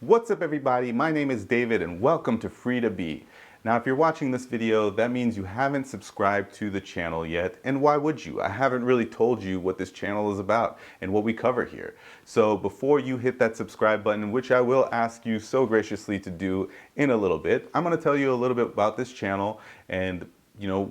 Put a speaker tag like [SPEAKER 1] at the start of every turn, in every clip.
[SPEAKER 1] What's up everybody, my name is David and welcome to Free to Be. Now if you're watching this video, that means you haven't subscribed to the channel yet, and why would you? I haven't really told you what this channel is about and what we cover here. So before you hit that subscribe button, which I will ask you so graciously to do in a little bit, I'm going to tell you a little bit about this channel and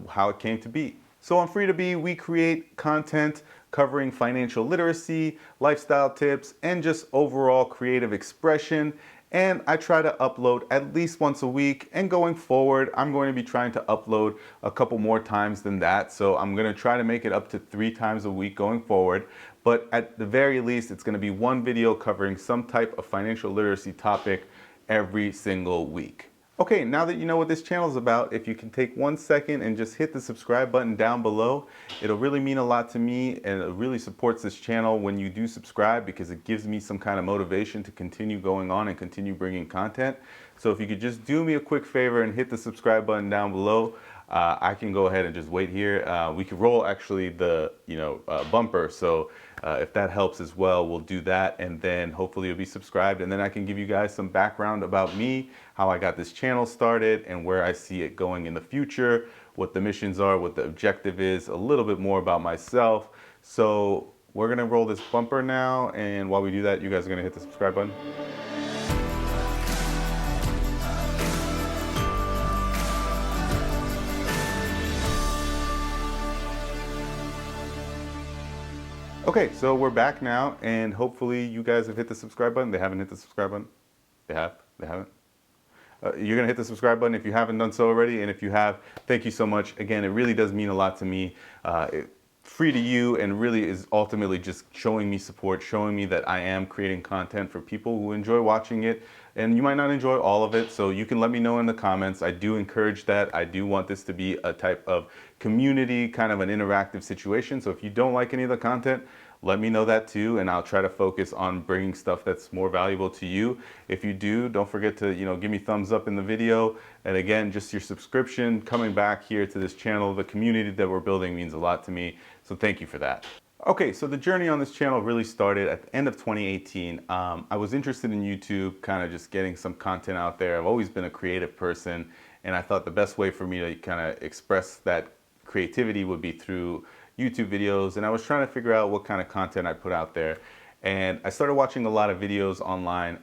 [SPEAKER 1] how it came to be. So on Free to Be, we create content covering financial literacy, lifestyle tips, and just overall creative expression. And I try to upload at least once a week. And going forward, I'm going to be trying to upload a couple more times than that. So I'm going to try to make it up to 3 times a week going forward. But at the very least, it's going to be one video covering some type of financial literacy topic every single week. Okay, now that you know what this channel is about, if you can take 1 second and just hit the subscribe button down below, it'll really mean a lot to me, and it really supports this channel when you do subscribe, because it gives me some kind of motivation to continue going on and continue bringing content. So if you could just do me a quick favor and hit the subscribe button down below, I can go ahead and just wait here. We could roll actually the bumper, so if that helps as well, we'll do that, and then hopefully you'll be subscribed, and then I can give you guys some background about me, how I got this channel started, and where I see it going in the future, what the missions are, what the objective is, a little bit more about myself. So we're gonna roll this bumper now, and while we do that, you guys are gonna hit the subscribe button. Okay, so we're back now, and hopefully you guys have hit the subscribe button. They haven't hit the subscribe button? They have? They haven't? You're gonna hit the subscribe button if you haven't done so already, and if you have, thank you so much. Again, it really does mean a lot to me. Free to you, and really is ultimately just showing me support, showing me that I am creating content for people who enjoy watching it. And you might not enjoy all of it, so you can let me know in the comments. I do encourage that. I do want this to be a type of community, kind of an interactive situation. So if you don't like any of the content, let me know that too, and I'll try to focus on bringing stuff that's more valuable to you. If you do, don't forget to give me thumbs up in the video. And again, just your subscription, coming back here to this channel, the community that we're building means a lot to me. So thank you for that. Okay, so the journey on this channel really started at the end of 2018. I was interested in YouTube, kind of just getting some content out there. I've always been a creative person, and I thought the best way for me to kind of express that creativity would be through YouTube videos, and I was trying to figure out what kind of content I put out there. And I started watching a lot of videos online,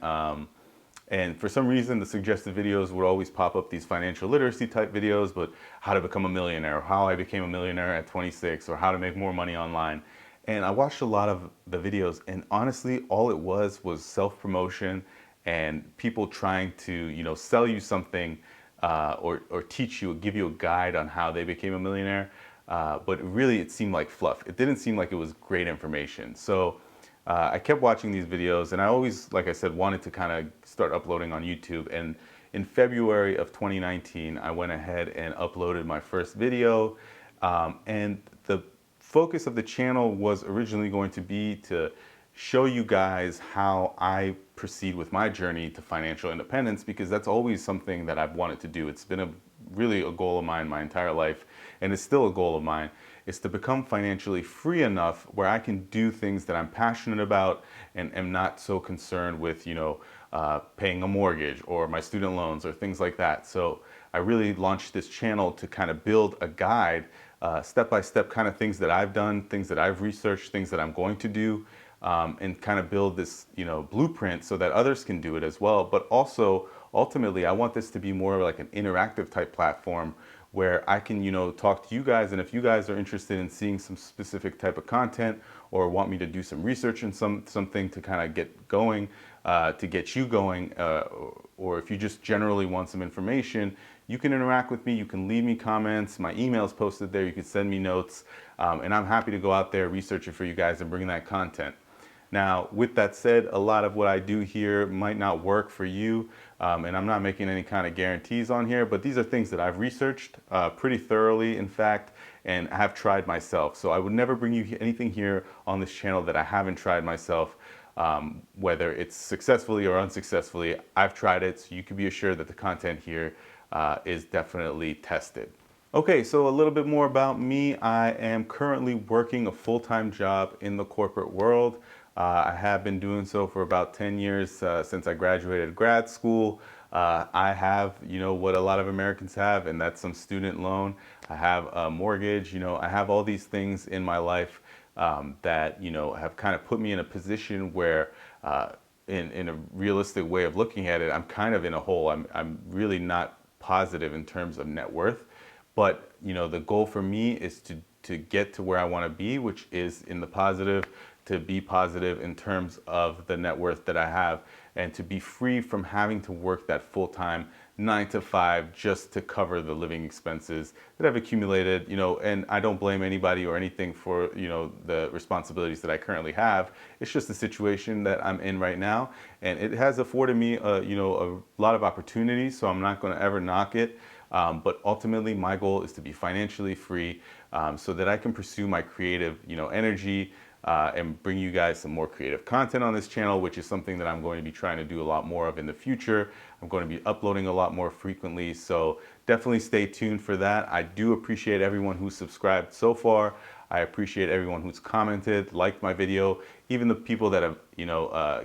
[SPEAKER 1] and for some reason the suggested videos would always pop up, these financial literacy type videos, but how to become a millionaire, or how I became a millionaire at 26, or how to make more money online. And I watched a lot of the videos, and honestly all it was self-promotion and people trying to sell you something, or teach you, give you a guide on how they became a millionaire. But really it seemed like fluff. It didn't seem like it was great information. So I kept watching these videos, and I always, like I said, wanted to kind of start uploading on YouTube. And in February of 2019, I went ahead and uploaded my first video. And the focus of the channel was originally going to be to show you guys how I proceed with my journey to financial independence, because that's always something that I've wanted to do. It's been really a goal of mine my entire life, and it's still a goal of mine, is to become financially free enough where I can do things that I'm passionate about and am not so concerned with paying a mortgage or my student loans or things like that. So I really launched this channel to kind of build a guide, step-by-step kind of things that I've done, things that I've researched, things that I'm going to do, and kind of build this blueprint so that others can do it as well. But also ultimately I want this to be more like an interactive type platform where I can talk to you guys, and if you guys are interested in seeing some specific type of content, or want me to do some research and something to kind of get going, to get you going, or if you just generally want some information, you can interact with me, you can leave me comments, my email's posted there, you can send me notes, and I'm happy to go out there, research it for you guys, and bring that content. Now, with that said, a lot of what I do here might not work for you, and I'm not making any kind of guarantees on here, but these are things that I've researched pretty thoroughly, in fact, and have tried myself. So I would never bring you anything here on this channel that I haven't tried myself, whether it's successfully or unsuccessfully. I've tried it, so you can be assured that the content here is definitely tested. Okay, so a little bit more about me. I am currently working a full-time job in the corporate world. I have been doing so for about 10 years since I graduated grad school. I have, what a lot of Americans have, and that's some student loan. I have a mortgage, I have all these things in my life that, have kind of put me in a position where, in a realistic way of looking at it, I'm kind of in a hole. I'm really not positive in terms of net worth. But, the goal for me is to get to where I want to be, which is in the positive, to be positive in terms of the net worth that I have, and to be free from having to work that full-time 9 to 5 just to cover the living expenses that I've accumulated, and I don't blame anybody or anything for, the responsibilities that I currently have. It's just the situation that I'm in right now, and it has afforded me, a lot of opportunities, so I'm not going to ever knock it. But ultimately, my goal is to be financially free so that I can pursue my creative, energy and bring you guys some more creative content on this channel, which is something that I'm going to be trying to do a lot more of in the future. I'm going to be uploading a lot more frequently, so definitely stay tuned for that. I do appreciate everyone who's subscribed so far. I appreciate everyone who's commented, liked my video, even the people that have,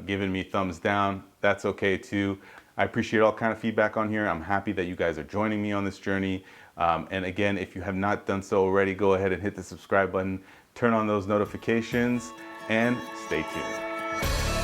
[SPEAKER 1] given me thumbs down. That's okay too. I appreciate all kind of feedback on here. I'm happy that you guys are joining me on this journey. And again, if you have not done so already, go ahead and hit the subscribe button, turn on those notifications, and stay tuned.